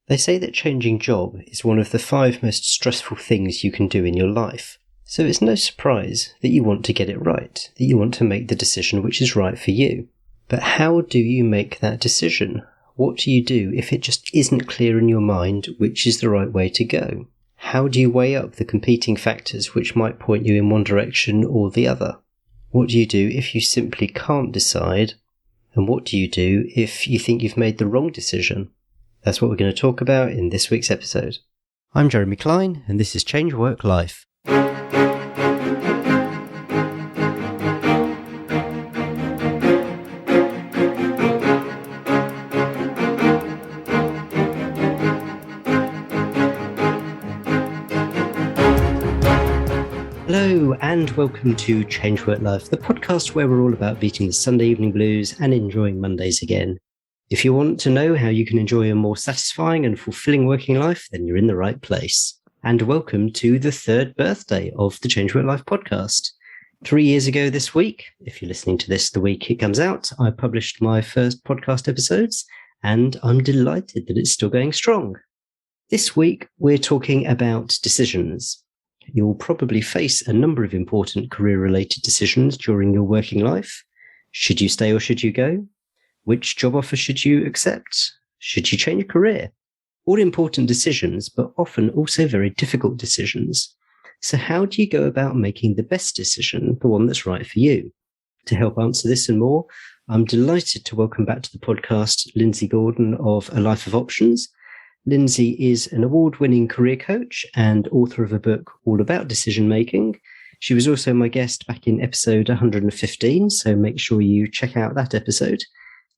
They say that changing job is one of the 5 most stressful things you can do in your life. So it's no surprise that you want to get it right, that you want to make the decision which is right for you. But how do you make that decision? What do you do if it just isn't clear in your mind which is the right way to go? How do you weigh up the competing factors which might point you in one direction or the other? What do you do if you simply can't decide? And what do you do if you think you've made the wrong decision? That's what we're going to talk about in this week's episode. I'm Jeremy Klein, and this is Change Work Life. Hello and welcome to Change Work Life, the podcast where we're all about beating the Sunday evening blues and enjoying Mondays again. If you want to know how you can enjoy a more satisfying and fulfilling working life, then you're in the right place. And welcome to the 3rd birthday of the Change Work Life podcast. 3 years ago this week, if you're listening to this the week it comes out, I published my first podcast episodes, and I'm delighted that it's still going strong. This week, we're talking about decisions. You'll probably face a number of important career-related decisions during your working life. Should you stay or should you go? Which job offer should you accept? Should you change career? All important decisions, but often also very difficult decisions. So how do you go about making the best decision, the one that's right for you? To help answer this and more, I'm delighted to welcome back to the podcast Lindsay Gordon of A Life of Options. Lindsay is an award-winning career coach and author of a book all about decision-making. She was also my guest back in episode 115, so make sure you check out that episode.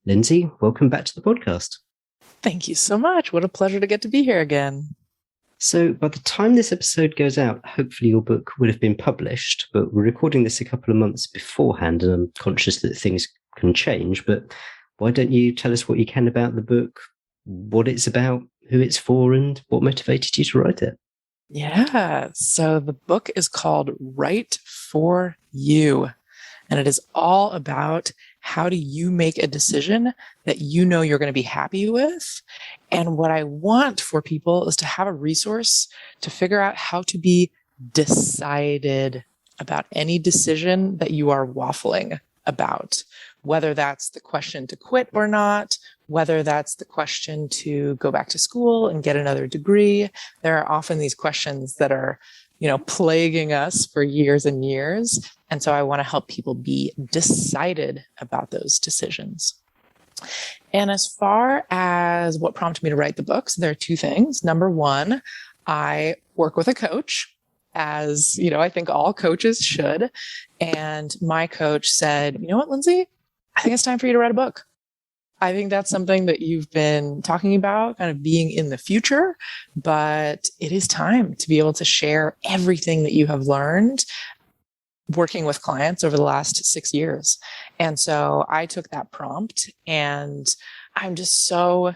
Lindsay, welcome back to the podcast. Thank you so much. What a pleasure to get to be here again. So by the time this episode goes out, hopefully your book would have been published, but we're recording this a couple of months beforehand, and I'm conscious that things can change. But why don't you tell us what you can about the book, what it's about, who it's for, and what motivated you to write it? Yeah. So the book is called Right for You, and it is all about how do you make a decision that you know you're going to be happy with? And what I want for people is to have a resource to figure out how to be decided about any decision that you are waffling about, whether that's the question to quit or not, whether that's the question to go back to school and get another degree. There are often these questions that are, plaguing us for years and years. And so I want to help people be decided about those decisions. And as far as what prompted me to write the book, so there are 2 things. Number 1, I work with a coach, as I think all coaches should. And my coach said, you know what, Lindsay, I think it's time for you to write a book. I think that's something that you've been talking about, kind of being in the future, but it is time to be able to share everything that you have learned working with clients over the last 6 years. And so I took that prompt, and I'm just so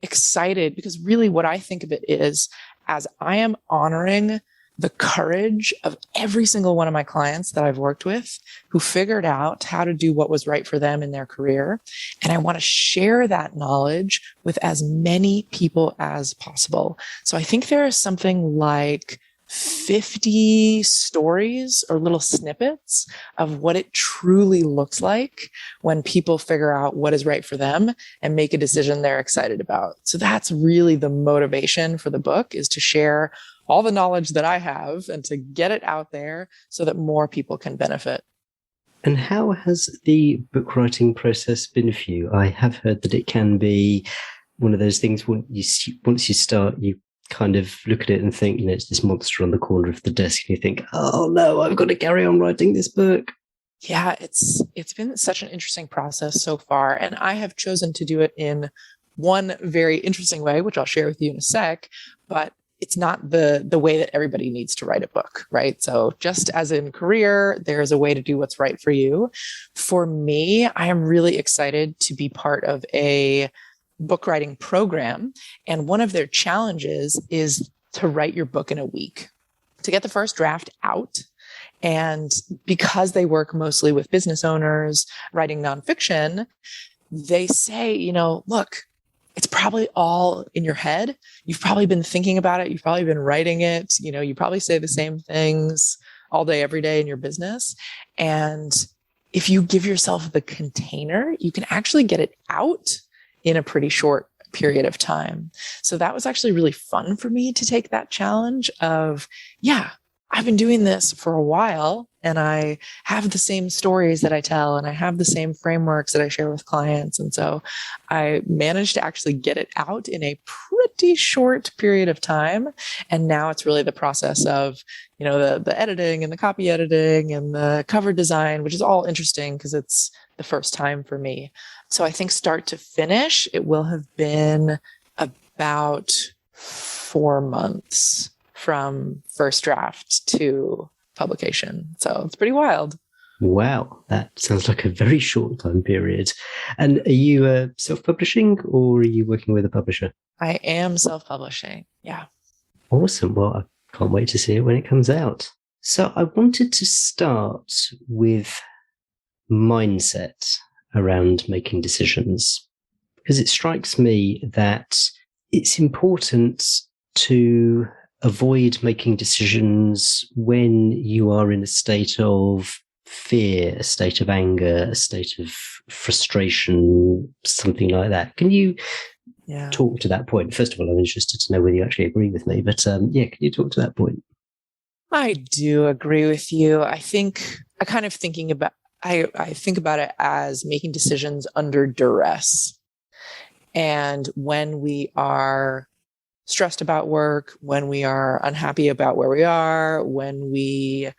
excited because really what I think of it is, as I am honoring the courage of every single one of my clients that I've worked with who figured out how to do what was right for them in their career. And I want to share that knowledge with as many people as possible. So I think there is something like 50 stories or little snippets of what it truly looks like when people figure out what is right for them and make a decision they're excited about. So that's really the motivation for the book, is to share all the knowledge that I have and to get it out there so that more people can benefit. And how has the book writing process been for you? I have heard that it can be one of those things once you start, you kind of look at it and think, it's this monster on the corner of the desk, and you think, oh no, I've got to carry on writing this book. Yeah, it's been such an interesting process so far. And I have chosen to do it in one very interesting way, which I'll share with you in a sec, but it's not the way that everybody needs to write a book, right? So just as in career, there's a way to do what's right for you. For me, I am really excited to be part of a book writing program. And one of their challenges is to write your book in a week, to get the first draft out. And because they work mostly with business owners writing nonfiction, they say, look, it's probably all in your head. You've probably been thinking about it. You've probably been writing it. You probably say the same things all day, every day in your business. And if you give yourself the container, you can actually get it out in a pretty short period of time. So that was actually really fun for me to take that challenge of, yeah, I've been doing this for a while and I have the same stories that I tell and I have the same frameworks that I share with clients. And so I managed to actually get it out in a pretty short period of time. And now it's really the process of, the editing and the copy editing and the cover design, which is all interesting because it's the first time for me. So I think start to finish, it will have been about 4 months from first draft to publication. So it's pretty wild. Wow, that sounds like a very short time period. And are you self-publishing or are you working with a publisher? I am self-publishing. Yeah. Awesome. Well, I can't wait to see it when it comes out. So I wanted to start with mindset around making decisions, because it strikes me that it's important to avoid making decisions when you are in a state of fear, a state of anger, a state of frustration, something like that. Can you talk to that point? First of all, I'm interested to know whether you actually agree with me, but can you talk to that point? I do agree with you. I think I think about it as making decisions under duress. And when we are stressed about work, when we are unhappy about where we are, when we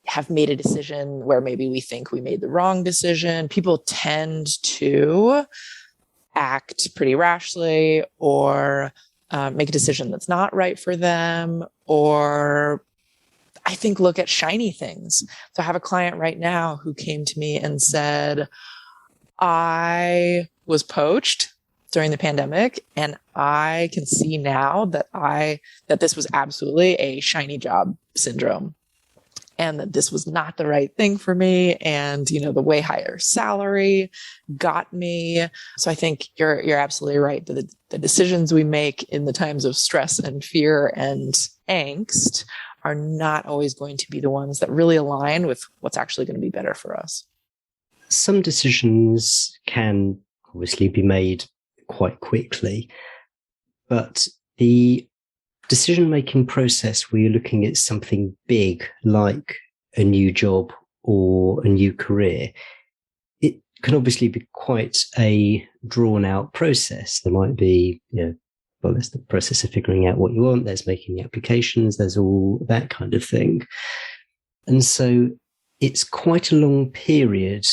have made a decision where maybe we think we made the wrong decision, people tend to act pretty rashly or make a decision that's not right for them, or I think look at shiny things. So I have a client right now who came to me and said, I was poached during the pandemic, and I can see now that this was absolutely a shiny job syndrome, and that this was not the right thing for me. And, the way higher salary got me. So I think you're absolutely right. The decisions we make in the times of stress and fear and angst are not always going to be the ones that really align with what's actually going to be better for us. Some decisions can obviously be made quite quickly, but the decision-making process where you're looking at something big like a new job or a new career, it can obviously be quite a drawn-out process. There might be, there's the process of figuring out what you want, there's making the applications, there's all that kind of thing. And so it's quite a long period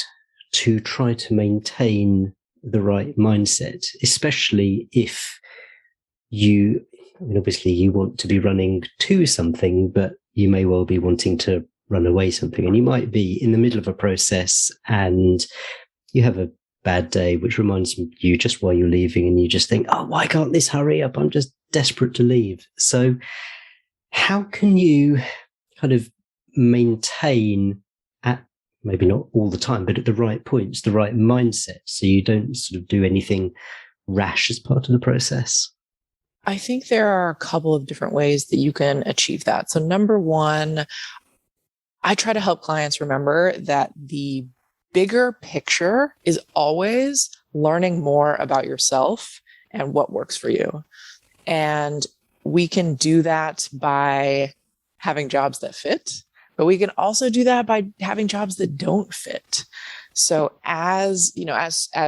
to try to maintain the right mindset, especially if obviously you want to be running to something, but you may well be wanting to run away something. And you might be in the middle of a process and you have a bad day, which reminds you just while you're leaving, and you just think, oh, why can't this hurry up? I'm just desperate to leave. So how can you kind of maintain, at maybe not all the time, but at the right points, the right mindset, so you don't sort of do anything rash as part of the process? I think there are a couple of different ways that you can achieve that. So number one, I try to help clients remember that the bigger picture is always learning more about yourself and what works for you. And we can do that by having jobs that fit, but we can also do that by having jobs that don't fit. So as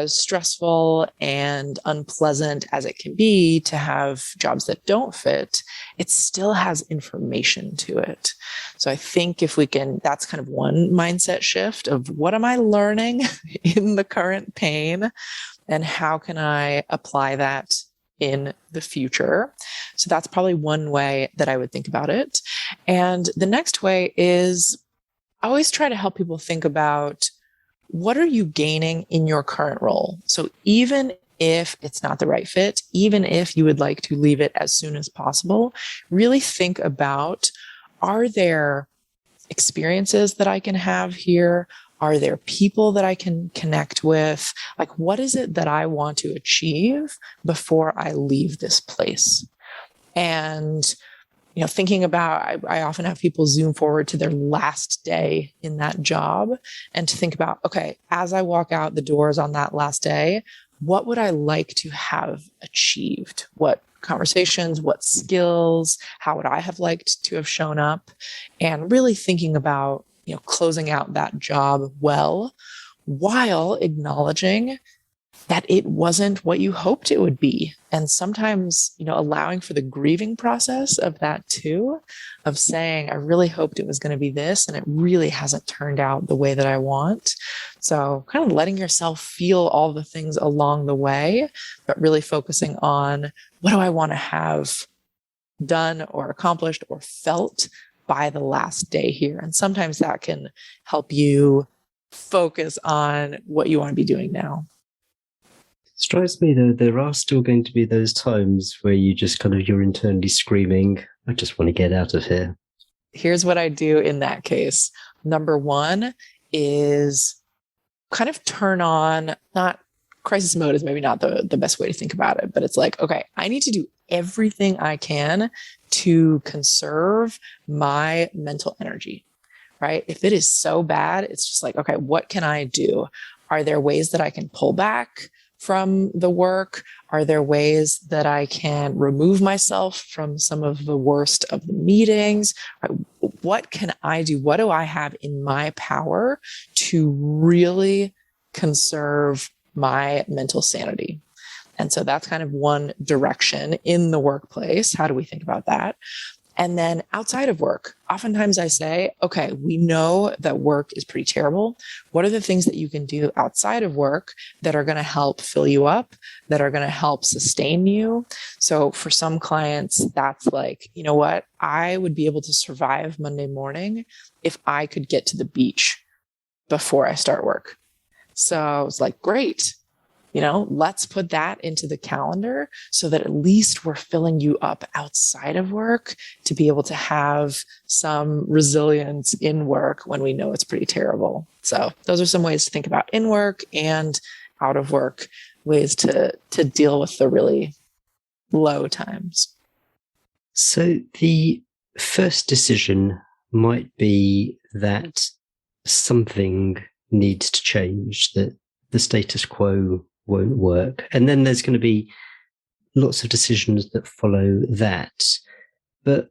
stressful and unpleasant as it can be to have jobs that don't fit, it still has information to it. So I think if we can, that's kind of one mindset shift of what am I learning in the current pain and how can I apply that in the future? So that's probably one way that I would think about it. And the next way is I always try to help people think about, what are you gaining in your current role? So even if it's not the right fit, even if you would like to leave it as soon as possible, really think about, are there experiences that I can have here? Are there people that I can connect with? Like, what is it that I want to achieve before I leave this place? And, thinking about, I often have people zoom forward to their last day in that job and to think about, okay, as I walk out the doors on that last day, what would I like to have achieved? What conversations, what skills, how would I have liked to have shown up? And really thinking about, closing out that job well, while acknowledging that it wasn't what you hoped it would be. And sometimes, allowing for the grieving process of that too, of saying, I really hoped it was going to be this, and it really hasn't turned out the way that I want. So kind of letting yourself feel all the things along the way, but really focusing on, what do I want to have done or accomplished or felt by the last day here? And sometimes that can help you focus on what you want to be doing now. Strikes me though, there are still going to be those times where you're internally screaming, I just want to get out of here. Here's what I do in that case. Number one is kind of turn on, not crisis mode is maybe not the best way to think about it, but it's like, okay, I need to do everything I can to conserve my mental energy, right? If it is so bad, it's just like, okay, what can I do? Are there ways that I can pull back from the work? Are there ways that I can remove myself from some of the worst of the meetings? What can I do? What do I have in my power to really conserve my mental sanity? And so that's kind of one direction in the workplace. How do we think about that? And then outside of work, oftentimes I say, okay, we know that work is pretty terrible. What are the things that you can do outside of work that are going to help fill you up, that are going to help sustain you? So for some clients, that's like, you know what? I would be able to survive Monday morning if I could get to the beach before I start work. So it's like, great. Let's put that into the calendar so that at least we're filling you up outside of work to be able to have some resilience in work when we know it's pretty terrible. So those are some ways to think about in work and out of work, ways to deal with the really low times. So the first decision might be that something needs to change, that the status quo won't work. And then there's going to be lots of decisions that follow that. But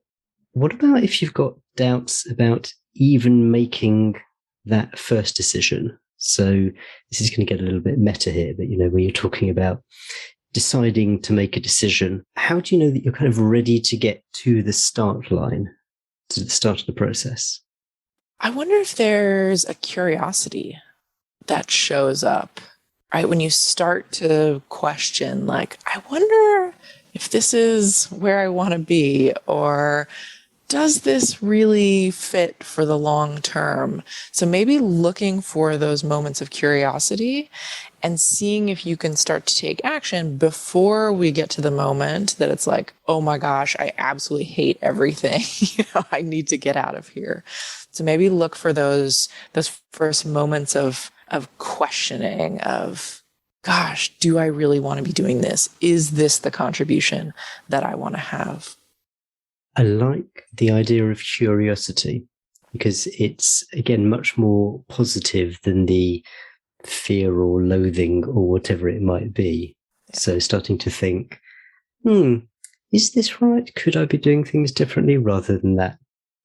what about if you've got doubts about even making that first decision? So this is going to get a little bit meta here, but when you're talking about deciding to make a decision, how do you know that you're kind of ready to get to the start line, to the start of the process? I wonder if there's a curiosity that shows up, right? When you start to question, like, I wonder if this is where I want to be, or does this really fit for the long term? So maybe looking for those moments of curiosity and seeing if you can start to take action before we get to the moment that it's like, oh my gosh, I absolutely hate everything. I need to get out of here. So maybe look for those first moments of questioning of, gosh, do I really want to be doing this? Is this the contribution that I want to have? I like the idea of curiosity because it's, again, much more positive than the fear or loathing or whatever it might be. Yeah. So starting to think, is this right? Could I be doing things differently, rather than that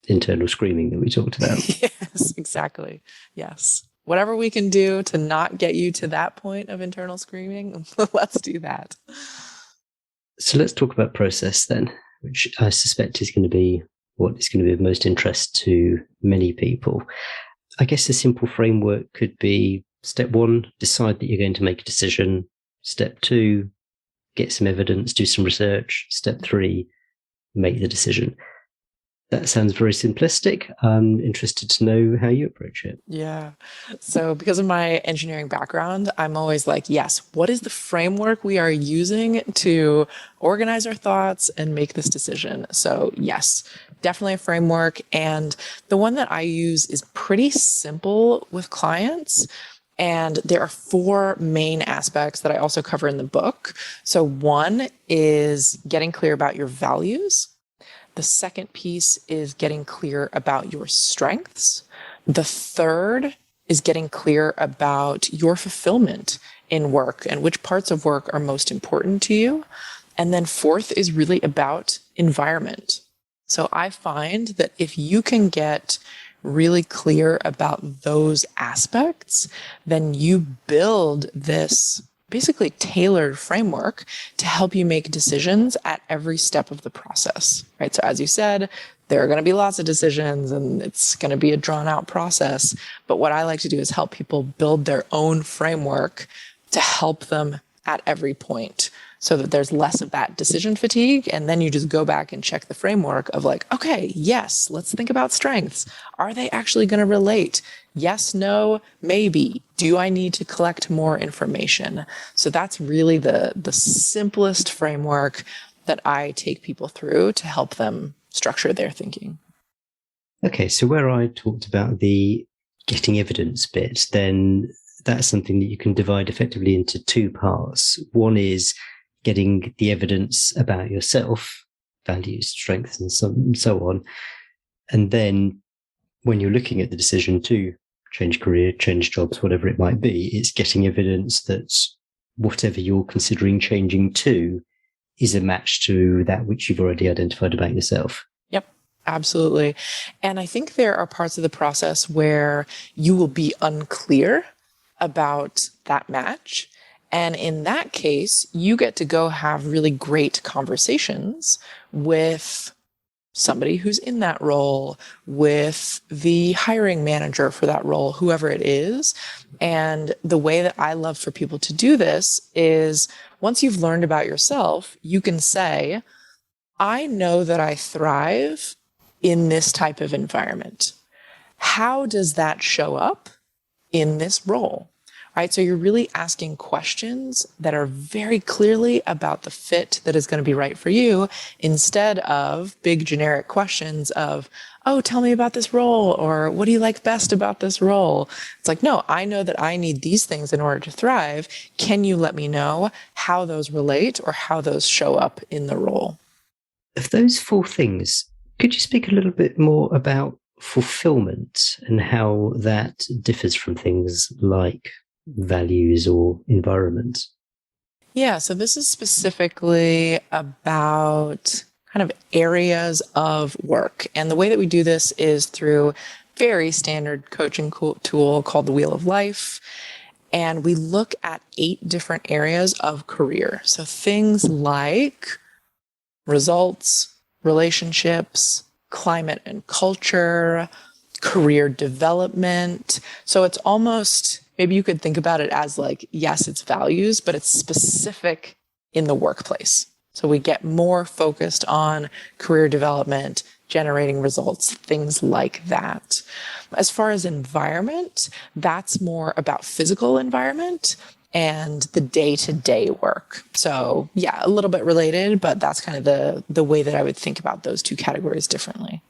internal screaming that we talked about? Yes, exactly. Yes. Whatever we can do to not get you to that point of internal screaming, let's do that. So let's talk about process then, which I suspect is going to be what is going to be of most interest to many people. I guess a simple framework could be: step 1, decide that you're going to make a decision. Step 2, get some evidence, do some research. Step 3, make the decision. That sounds very simplistic. I'm interested to know how you approach it. Yeah. So because of my engineering background, I'm always like, yes, what is the framework we are using to organize our thoughts and make this decision? So yes, definitely a framework. And the one that I use is pretty simple with clients. And there are four main aspects that I also cover in the book. So one is getting clear about your values. The second piece is getting clear about your strengths. The third is getting clear about your fulfillment in work and which parts of work are most important to you. And then fourth is really about environment. So I find that if you can get really clear about those aspects, then you build this basically tailored framework to help you make decisions at every step of the process, right? So as you said, there are going to be lots of decisions and it's going to be a drawn out process. But what I like to do is help people build their own framework to help them at every point so that there's less of that decision fatigue. And then you just go back and check the framework of like, okay, yes, let's think about strengths. Are they actually going to relate? Yes, no, maybe. Do I need to collect more information? So that's really the simplest framework that I take people through to help them structure their thinking. Okay, so where I talked about the getting evidence bit, then that's something that you can divide effectively into two parts. One is getting the evidence about yourself, values, strengths, and so on. And then when you're looking at the decision to change career, change jobs, whatever it might be, it's getting evidence that whatever you're considering changing to is a match to that which you've already identified about yourself. Yep, absolutely. And I think there are parts of the process where you will be unclear about that match. And in that case, you get to go have really great conversations with somebody who's in that role, with the hiring manager for that role, whoever it is. And the way that I love for people to do this is once you've learned about yourself, you can say, I know that I thrive in this type of environment. How does that show up in this role? Right? So you're really asking questions that are very clearly about the fit that is going to be right for you instead of big generic questions of, oh, tell me about this role, or what do you like best about this role? It's like, no, I know that I need these things in order to thrive. Can you let me know how those relate or how those show up in the role? Of those four things, could you speak a little bit more about fulfillment and how that differs from things like values or environment? Yeah, so this is specifically about kind of areas of work. And the way that we do this is through very standard coaching tool called the Wheel of Life. And we look at 8 different areas of career. So things like results, relationships, climate and culture, career development. So it's almost, maybe you could think about it as like, yes, it's values, but it's specific in the workplace. So we get more focused on career development, generating results, things like that. As far as environment, that's more about physical environment and the day-to-day work. So yeah, a little bit related, but that's kind of the way that I would think about those two categories differently.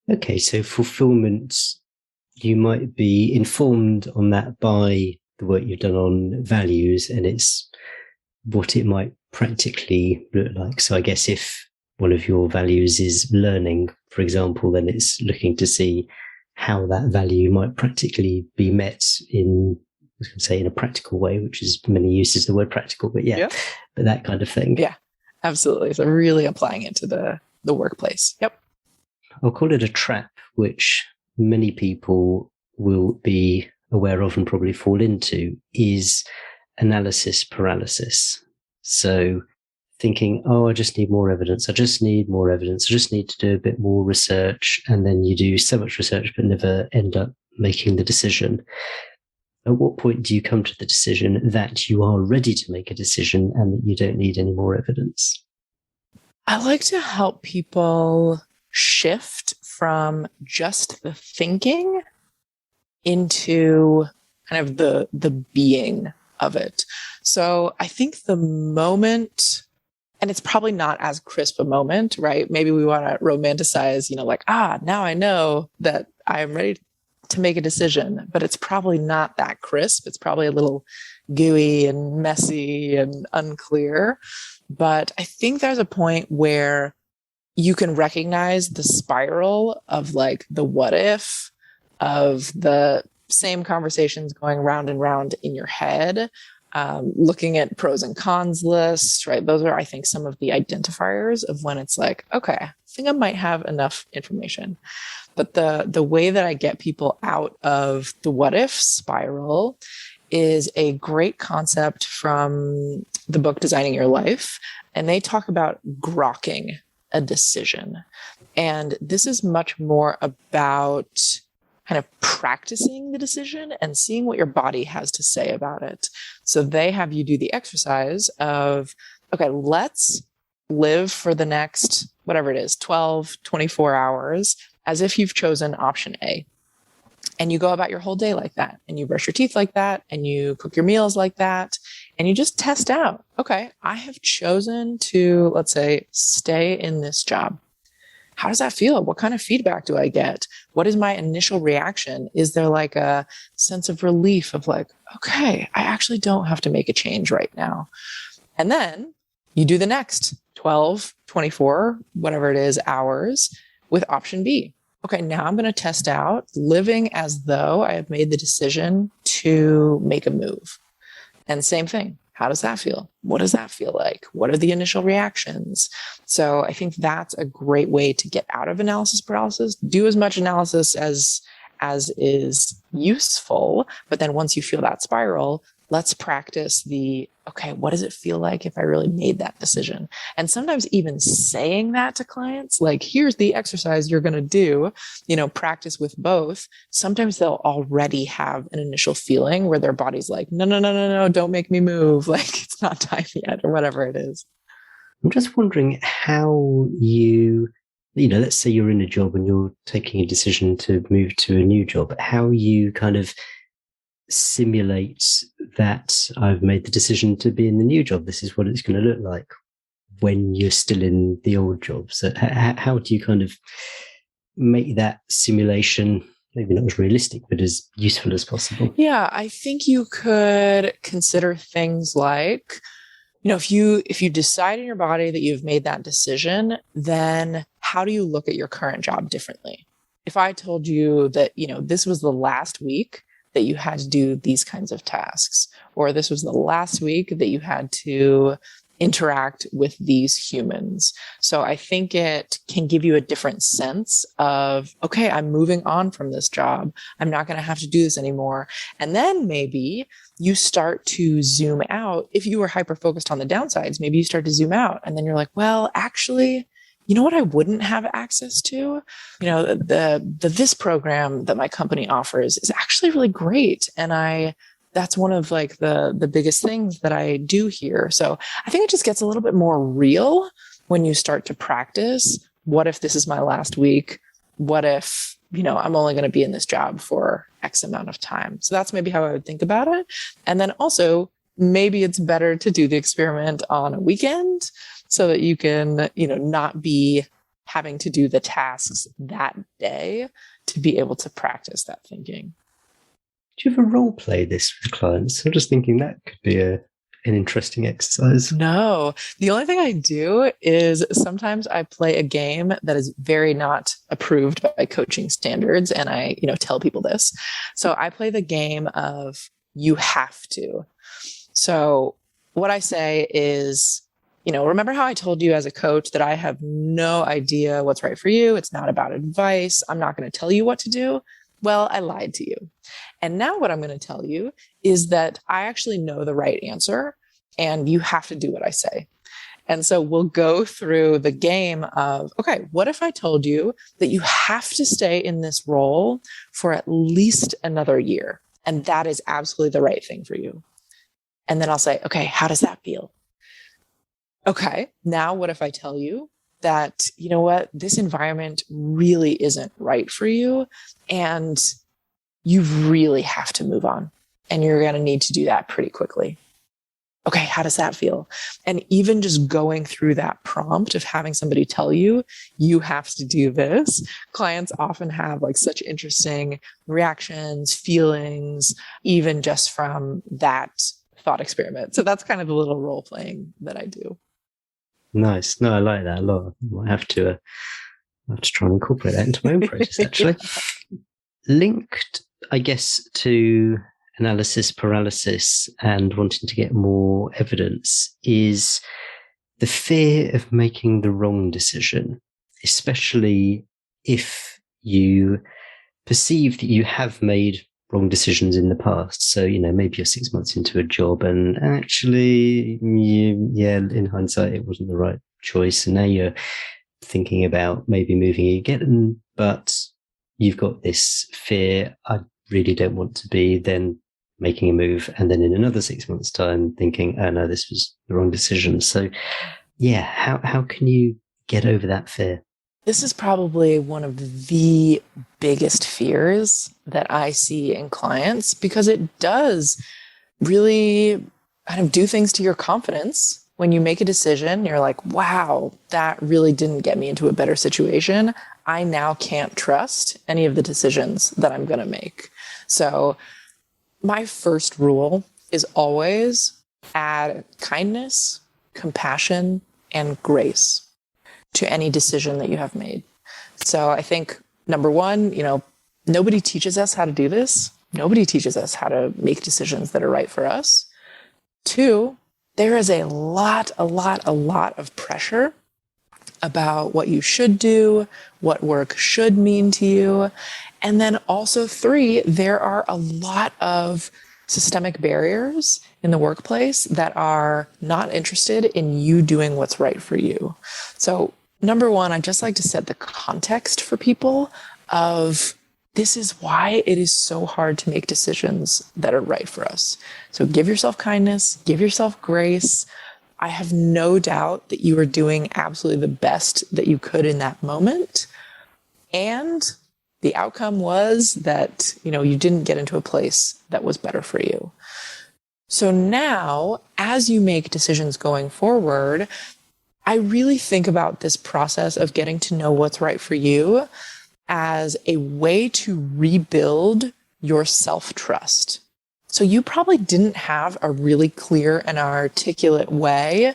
Okay, so fulfillment, you might be informed on that by the work you've done on values, and it's what it might practically look like. So I guess if one of your values is learning, for example, then it's looking to see how that value might practically be met in, I was going to say, in a practical way, which is many uses of the word practical, but yeah, but that kind of thing. Yeah, absolutely. So really applying it to the workplace. Yep. I'll call it a trap, which many people will be aware of and probably fall into, is analysis paralysis. So thinking, oh, I just need more evidence. I just need more evidence. I just need to do a bit more research. And then you do so much research, but never end up making the decision. At what point do you come to the decision that you are ready to make a decision and that you don't need any more evidence? I like to help people shift from just the thinking into kind of the being of it. So I think the moment, and it's probably not as crisp a moment, right? Maybe we want to romanticize, like, now I know that I'm ready to make a decision, but it's probably not that crisp. It's probably a little gooey and messy and unclear. But I think there's a point where you can recognize the spiral of like the what if, of the same conversations going round and round in your head, looking at pros and cons lists, right? Those are, I think, some of the identifiers of when it's like, okay, I think I might have enough information. But the way that I get people out of the what if spiral is a great concept from the book Designing Your Life. And they talk about grokking a decision. And this is much more about kind of practicing the decision and seeing what your body has to say about it. So they have you do the exercise of, okay, let's live for the next, whatever it is, 12, 24 hours, as if you've chosen option A. And you go about your whole day like that, and you brush your teeth like that, and you cook your meals like that, and you just test out, okay, I have chosen to, let's say, stay in this job. How does that feel? What kind of feedback do I get? What is my initial reaction? Is there like a sense of relief of like, okay, I actually don't have to make a change right now. And then you do the next 12, 24, whatever it is, hours with option B. Okay, now I'm going to test out living as though I have made the decision to make a move. And same thing. How does that feel? What does that feel like? What are the initial reactions? So I think that's a great way to get out of analysis paralysis. Do as much analysis as is useful. But then once you feel that spiral, let's practice the, okay, what does it feel like if I really made that decision? And sometimes even saying that to clients, like, here's the exercise you're going to do, practice with both. Sometimes they'll already have an initial feeling where their body's like, no, don't make me move. Like, it's not time yet, or whatever it is. I'm just wondering how let's say you're in a job and you're taking a decision to move to a new job, how you kind of simulate that I've made the decision to be in the new job. This is what it's going to look like when you're still in the old job. So how do you kind of make that simulation maybe not as realistic, but as useful as possible? Yeah, I think you could consider things like, if you decide in your body that you've made that decision, then how do you look at your current job differently? If I told you that, this was the last week that you had to do these kinds of tasks, or this was the last week that you had to interact with these humans. So I think it can give you a different sense of, okay, I'm moving on from this job. I'm not going to have to do this anymore. And then maybe you start to zoom out. If you were hyper-focused on the downsides, maybe you start to zoom out, and then you're like, well, actually, you know what I wouldn't have access to? The this program that my company offers is actually really great. And that's one of like the biggest things that I do here. So I think it just gets a little bit more real when you start to practice. What if this is my last week? What if, I'm only going to be in this job for X amount of time? So that's maybe how I would think about it. And then also maybe it's better to do the experiment on a weekend, so that you can, not be having to do the tasks that day to be able to practice that thinking. Do you ever role play this with clients? I'm just thinking that could be an interesting exercise. No, the only thing I do is sometimes I play a game that is very not approved by coaching standards. And I, tell people this. So I play the game of you have to. So what I say is, remember how I told you as a coach that I have no idea what's right for you? It's not about advice. I'm not going to tell you what to do. Well, I lied to you. And now what I'm going to tell you is that I actually know the right answer, and you have to do what I say. And so we'll go through the game of, okay, what if I told you that you have to stay in this role for at least another year? And that is absolutely the right thing for you. And then I'll say, okay, how does that feel? Okay, now what if I tell you that, you know what, this environment really isn't right for you. And you really have to move on. And you're going to need to do that pretty quickly. Okay, how does that feel? And even just going through that prompt of having somebody tell you, you have to do this, clients often have like such interesting reactions, feelings, even just from that thought experiment. So that's kind of the little role playing that I do. Nice. No, I like that a lot. I might have to try and incorporate that into my own process, actually. Yeah. Linked, I guess, to analysis paralysis and wanting to get more evidence is the fear of making the wrong decision, especially if you perceive that you have made wrong decisions in the past. So, maybe you're 6 months into a job and actually, in hindsight, it wasn't the right choice. And now you're thinking about maybe moving again, but you've got this fear, I really don't want to be, then making a move, and then in another 6 months' time thinking, oh no, this was the wrong decision. So yeah, how can you get over that fear? This is probably one of the biggest fears that I see in clients, because it does really kind of do things to your confidence. When you make a decision, you're like, wow, that really didn't get me into a better situation. I now can't trust any of the decisions that I'm going to make. So my first rule is always add kindness, compassion, and grace to any decision that you have made. So I think number one, nobody teaches us how to do this. Nobody teaches us how to make decisions that are right for us. Two, there is a lot of pressure about what you should do, what work should mean to you. And then also three, there are a lot of systemic barriers in the workplace that are not interested in you doing what's right for you. So number one, I'd just like to set the context for people of this is why it is so hard to make decisions that are right for us. So give yourself kindness, give yourself grace. I have no doubt that you are doing absolutely the best that you could in that moment. And the outcome was that, you didn't get into a place that was better for you. So now, as you make decisions going forward, I really think about this process of getting to know what's right for you as a way to rebuild your self-trust. So you probably didn't have a really clear and articulate way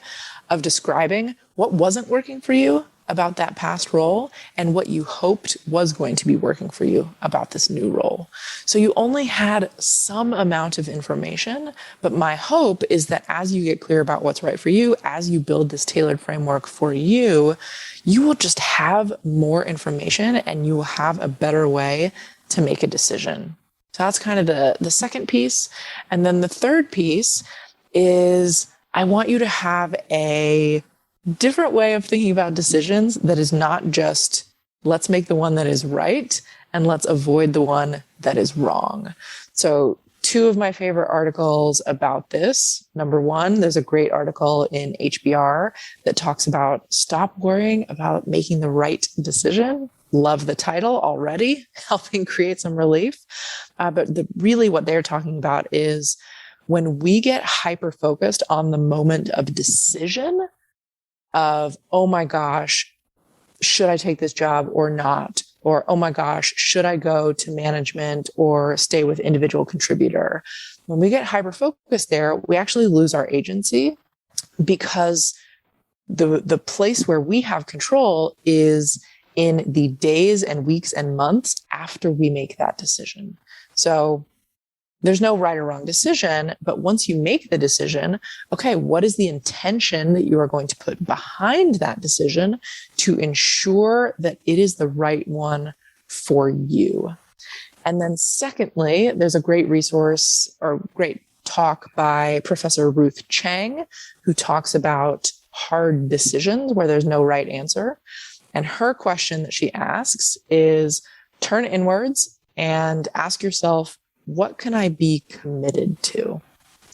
of describing what wasn't working for you about that past role and what you hoped was going to be working for you about this new role. So you only had some amount of information, but my hope is that as you get clear about what's right for you, as you build this tailored framework for you, you will just have more information and you will have a better way to make a decision. So that's kind of the second piece. And then the third piece is I want you to have a different way of thinking about decisions that is not just let's make the one that is right and let's avoid the one that is wrong. So two of my favorite articles about this. Number one, there's a great article in HBR that talks about stop worrying about making the right decision. Love the title already, helping create some relief. But really what they're talking about is when we get hyper-focused on the moment of decision of, oh my gosh, should I take this job or not? Or, oh my gosh, should I go to management or stay with individual contributor? When we get hyper-focused there, we actually lose our agency because the place where we have control is in the days and weeks and months after we make that decision. So there's no right or wrong decision, but once you make the decision, okay, what is the intention that you are going to put behind that decision to ensure that it is the right one for you? And then secondly, there's a great resource or great talk by Professor Ruth Chang, who talks about hard decisions where there's no right answer. And her question that she asks is turn inwards and ask yourself, what can I be committed to?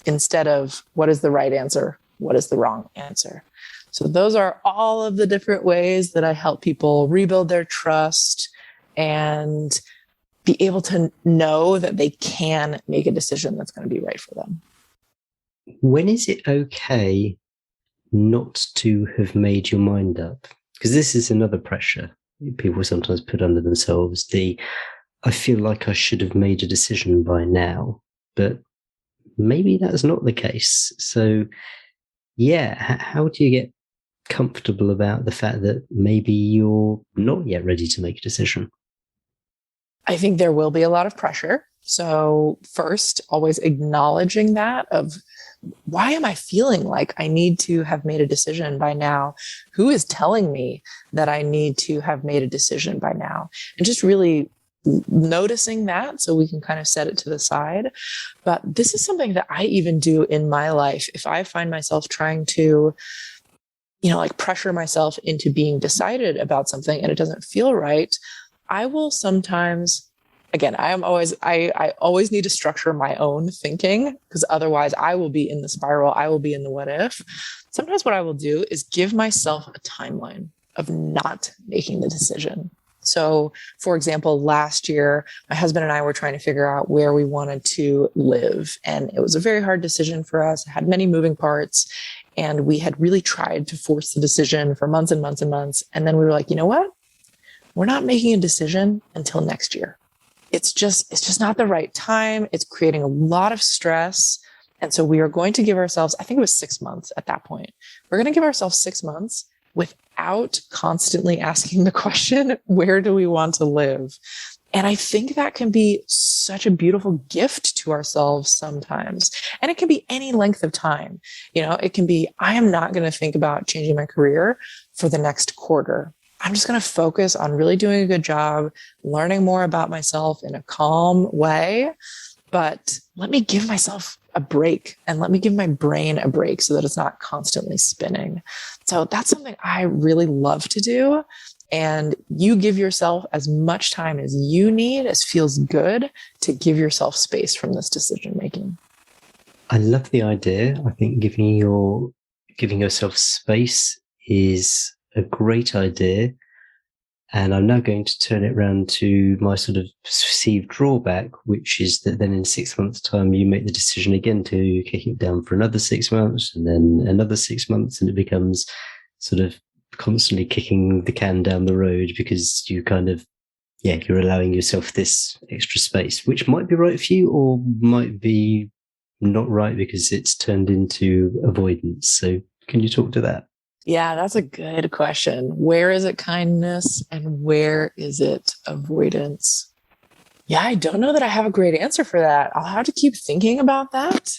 Instead of what is the right answer? What is the wrong answer? So those are all of the different ways that I help people rebuild their trust and be able to know that they can make a decision that's going to be right for them. When is it okay not to have made your mind up? Because this is another pressure people sometimes put under themselves. I feel like I should have made a decision by now, but maybe that's not the case. So, yeah, how do you get comfortable about the fact that maybe you're not yet ready to make a decision? I think there will be a lot of pressure. So first, always acknowledging that of why am I feeling like I need to have made a decision by now? Who is telling me that I need to have made a decision by now? And just really noticing that so we can kind of set it to the side. But this is something that I even do in my life. If I find myself trying to, like pressure myself into being decided about something and it doesn't feel right, I will sometimes, again, I always need to structure my own thinking because otherwise I will be in the spiral. I will be in the what if. Sometimes what I will do is give myself a timeline of not making the decision. So, for example, last year, my husband and I were trying to figure out where we wanted to live. And it was a very hard decision for us. It had many moving parts. And we had really tried to force the decision for months and months and months. And then we were like, you know what? We're not making a decision until next year. It's just not the right time. It's creating a lot of stress. And so we are going to give ourselves, I think it was 6 months at that point. We're going to give ourselves 6 months without constantly asking the question, where do we want to live? And I think that can be such a beautiful gift to ourselves sometimes. And it can be any length of time. It can be, I am not going to think about changing my career for the next quarter. I'm just going to focus on really doing a good job, learning more about myself in a calm way. But let me give myself a break and let me give my brain a break so that it's not constantly spinning. So that's something I really love to do. And you give yourself as much time as you need, as feels good, to give yourself space from this decision making. I love the idea. I think giving yourself space is a great idea. And I'm now going to turn it around to my sort of perceived drawback, which is that then in 6 months' time, you make the decision again to kick it down for another 6 months and then another 6 months. And it becomes sort of constantly kicking the can down the road because you you're allowing yourself this extra space, which might be right for you or might be not right because it's turned into avoidance. So can you talk to that? Yeah, that's a good question. Where is it kindness and where is it avoidance? Yeah, I don't know that I have a great answer for that. I'll have to keep thinking about that.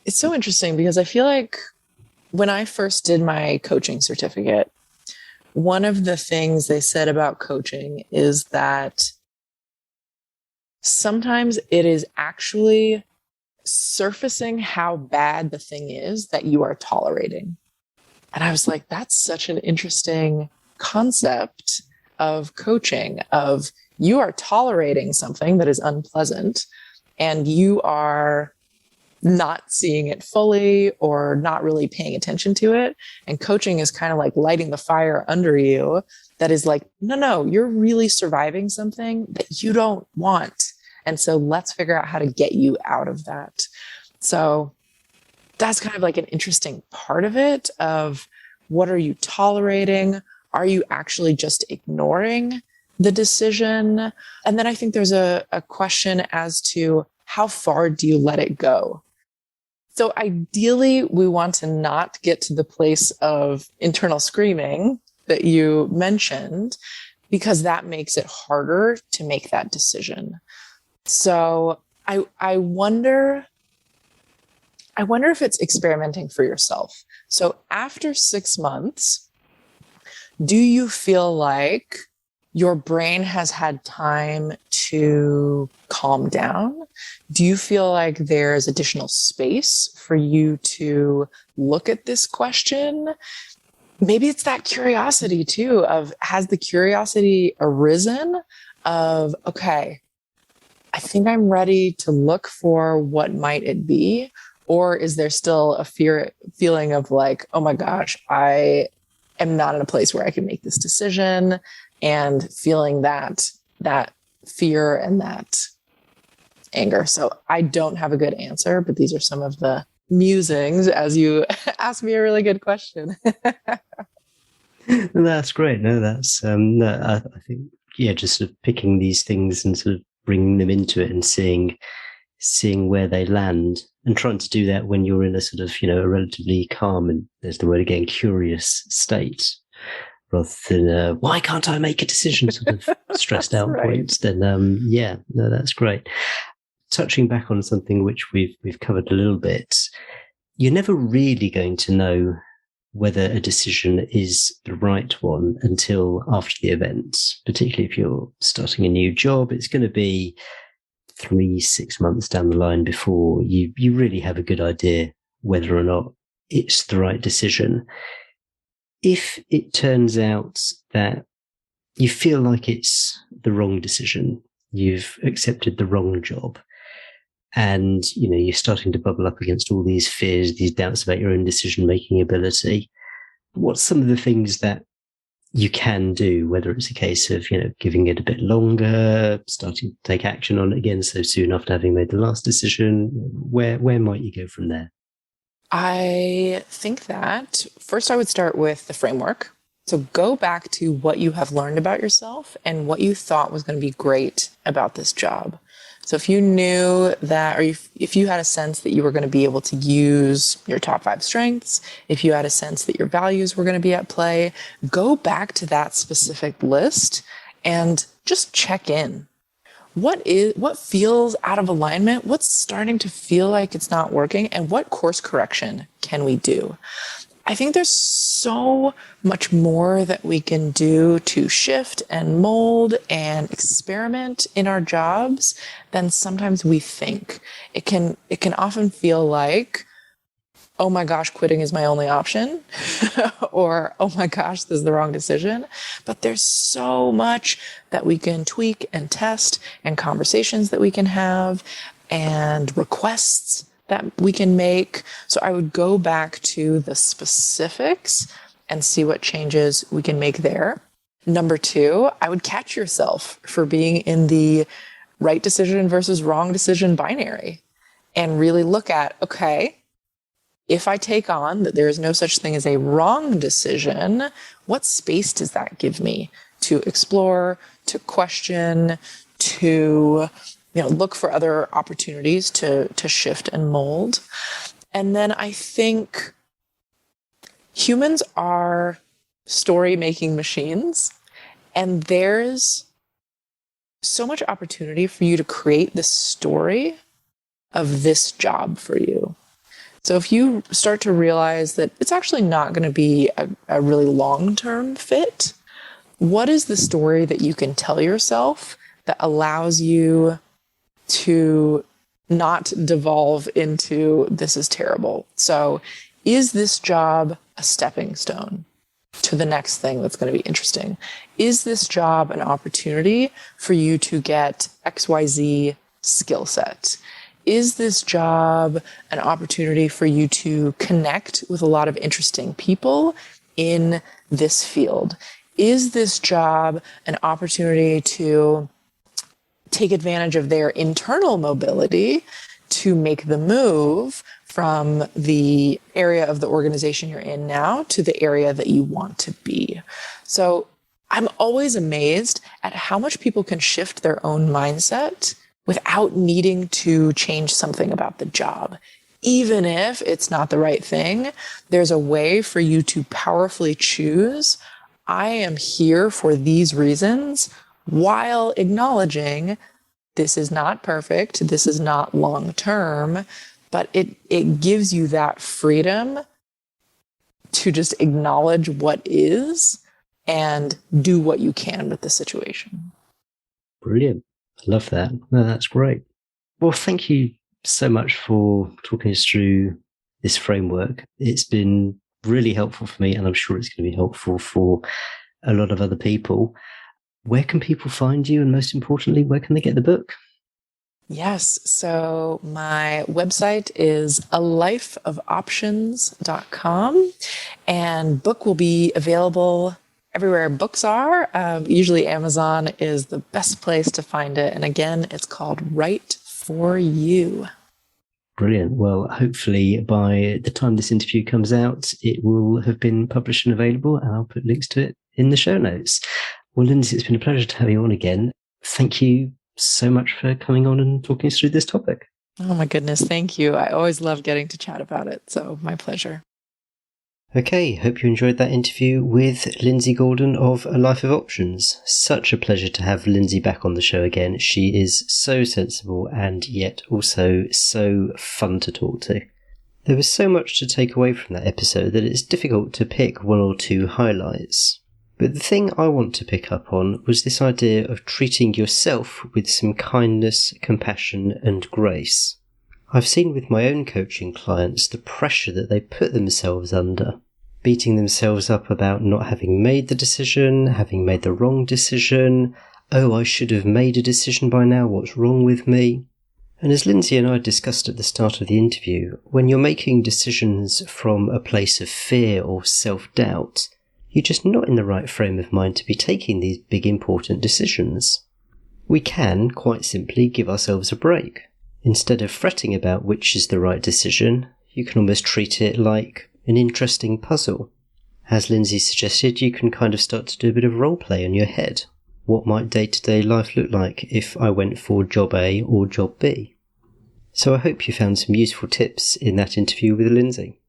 It's so interesting because I feel like when I first did my coaching certificate, one of the things they said about coaching is that sometimes it is actually surfacing how bad the thing is that you are tolerating. And I was like, that's such an interesting concept of coaching, of you are tolerating something that is unpleasant and you are not seeing it fully or not really paying attention to it. And coaching is kind of like lighting the fire under you that is like, no, you're really surviving something that you don't want. And so let's figure out how to get you out of that. So that's kind of like an interesting part of it of what are you tolerating? Are you actually just ignoring the decision? And then I think there's a question as to how far do you let it go? So ideally, we want to not get to the place of internal screaming that you mentioned, because that makes it harder to make that decision. So I wonder if it's experimenting for yourself. So after 6 months, do you feel like your brain has had time to calm down? Do you feel like there's additional space for you to look at this question? Maybe it's that curiosity too of, has the curiosity arisen of, okay, I think I'm ready to look for what might it be? Or is there still a feeling of like, oh my gosh, I am not in a place where I can make this decision, and feeling that fear and that anger. So I don't have a good answer, but these are some of the musings as you ask me a really good question. That's great. No, that's no, I think just sort of picking these things and sort of bringing them into it and seeing where they land, and trying to do that when you're in a sort of a relatively calm, and there's the word again, curious state, rather than why can't I make a decision sort of stressed out right. points. Then no, that's great. Touching back on something which we've covered a little bit, you're never really going to know whether a decision is the right one until after the event. Particularly if you're starting a new job, it's going to be 3-6 months down the line before you really have a good idea whether or not it's the right decision. If it turns out that you feel like it's the wrong decision, you've accepted the wrong job, and you're starting to bubble up against all these fears, these doubts about your own decision-making ability, what's some of the things that you can do, whether it's a case of giving it a bit longer, starting to take action on it again so soon after having made the last decision? Where might you go from there? I think that first I would start with the framework. So go back to what you have learned about yourself and what you thought was going to be great about this job. So if you knew that, or if you had a sense that you were going to be able to use your top 5 strengths, if you had a sense that your values were going to be at play, go back to that specific list and just check in. What feels out of alignment? What's starting to feel like it's not working? And what course correction can we do? I think there's so much more that we can do to shift and mold and experiment in our jobs than sometimes we think. It can often feel like, oh my gosh, quitting is my only option, or oh my gosh, this is the wrong decision. But there's so much that we can tweak and test, and conversations that we can have, and requests that we can make. So I would go back to the specifics and see what changes we can make there. Number 2, I would catch yourself for being in the right decision versus wrong decision binary, and really look at, okay, if I take on that there is no such thing as a wrong decision, what space does that give me to explore, to question, to look for other opportunities to shift and mold? And then I think humans are story-making machines, and there's so much opportunity for you to create the story of this job for you. So if you start to realize that it's actually not going to be a really long-term fit, what is the story that you can tell yourself that allows you to not devolve into this is terrible? So is this job a stepping stone to the next thing that's going to be interesting? Is this job an opportunity for you to get XYZ skill set? Is this job an opportunity for you to connect with a lot of interesting people in this field? Is this job an opportunity to take advantage of their internal mobility to make the move from the area of the organization you're in now to the area that you want to be? So I'm always amazed at how much people can shift their own mindset without needing to change something about the job. Even if it's not the right thing, there's a way for you to powerfully choose, I am here for these reasons, while acknowledging this is not perfect, this is not long-term, but it gives you that freedom to just acknowledge what is and do what you can with the situation. Brilliant. I love that. No, that's great. Well, thank you so much for talking us through this framework. It's been really helpful for me, and I'm sure it's going to be helpful for a lot of other people. Where can people find you? And most importantly, where can they get the book? Yes. So my website is alifeofoptions.com, and book will be available everywhere books are. Usually Amazon is the best place to find it. And again, it's called Right for You. Brilliant. Well, hopefully by the time this interview comes out, it will have been published and available, and I'll put links to it in the show notes. Well, Lindsay, it's been a pleasure to have you on again. Thank you so much for coming on and talking us through this topic. Oh my goodness, thank you. I always love getting to chat about it, so my pleasure. Okay, hope you enjoyed that interview with Lindsay Gordon of A Life of Options. Such a pleasure to have Lindsay back on the show again. She is so sensible and yet also so fun to talk to. There was so much to take away from that episode that it's difficult to pick one or two highlights. But the thing I want to pick up on was this idea of treating yourself with some kindness, compassion, and grace. I've seen with my own coaching clients the pressure that they put themselves under, beating themselves up about not having made the decision, having made the wrong decision. Oh, I should have made a decision by now, what's wrong with me? And as Lindsay and I discussed at the start of the interview, when you're making decisions from a place of fear or self-doubt, you're just not in the right frame of mind to be taking these big important decisions. We can, quite simply, give ourselves a break. Instead of fretting about which is the right decision, you can almost treat it like an interesting puzzle. As Lindsay suggested, you can kind of start to do a bit of role play in your head. What might day-to-day life look like if I went for job A or job B? So I hope you found some useful tips in that interview with Lindsay.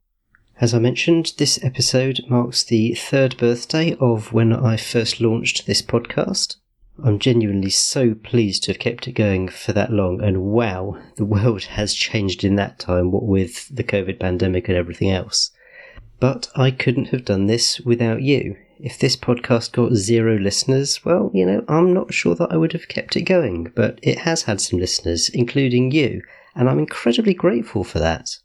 As I mentioned, this episode marks the 3rd birthday of when I first launched this podcast. I'm genuinely so pleased to have kept it going for that long, and wow, the world has changed in that time, what with the COVID pandemic and everything else. But I couldn't have done this without you. If this podcast got 0 listeners, well, I'm not sure that I would have kept it going, but it has had some listeners, including you, and I'm incredibly grateful for that.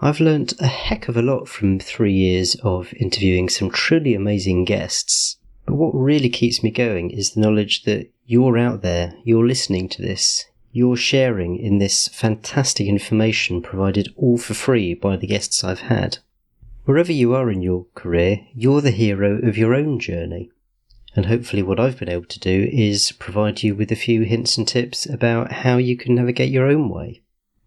I've learnt a heck of a lot from 3 years of interviewing some truly amazing guests, but what really keeps me going is the knowledge that you're out there, you're listening to this, you're sharing in this fantastic information provided all for free by the guests I've had. Wherever you are in your career, you're the hero of your own journey. And hopefully what I've been able to do is provide you with a few hints and tips about how you can navigate your own way.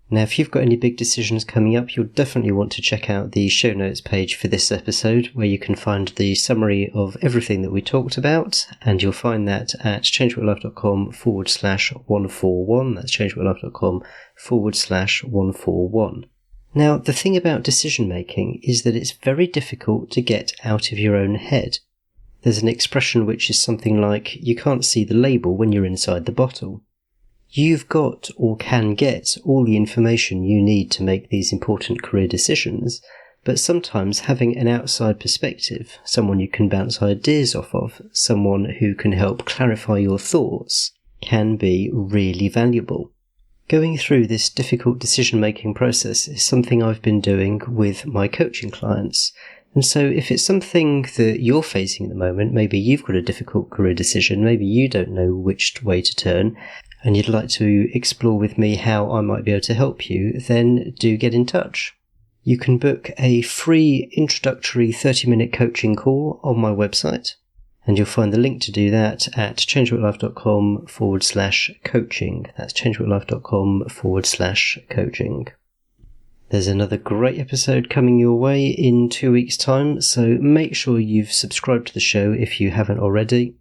Now, if you've got any big decisions coming up, you'll definitely want to check out the show notes page for this episode, where you can find the summary of everything that we talked about, and you'll find that at changewhatlife.com/141. That's changewhatlife.com/141. Now, the thing about decision making is that it's very difficult to get out of your own head. There's an expression which is something like, you can't see the label when you're inside the bottle. You've got or can get all the information you need to make these important career decisions, but sometimes having an outside perspective, someone you can bounce ideas off of, someone who can help clarify your thoughts, can be really valuable. Going through this difficult decision-making process is something I've been doing with my coaching clients. And so if it's something that you're facing at the moment, maybe you've got a difficult career decision, maybe you don't know which way to turn, and you'd like to explore with me how I might be able to help you, then do get in touch. You can book a free introductory 30-minute coaching call on my website, and you'll find the link to do that at changewhatlife.com/coaching. That's changewhatlife.com/coaching. There's another great episode coming your way in 2 weeks' time, so make sure you've subscribed to the show if you haven't already.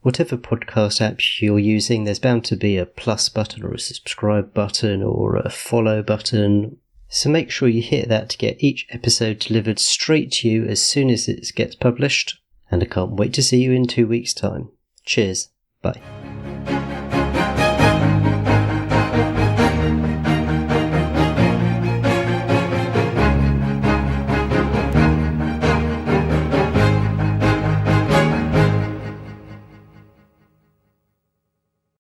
Whatever podcast app you're using, there's bound to be a plus button or a subscribe button or a follow button. So make sure you hit that to get each episode delivered straight to you as soon as it gets published. And I can't wait to see you in 2 weeks' time. Cheers. Bye.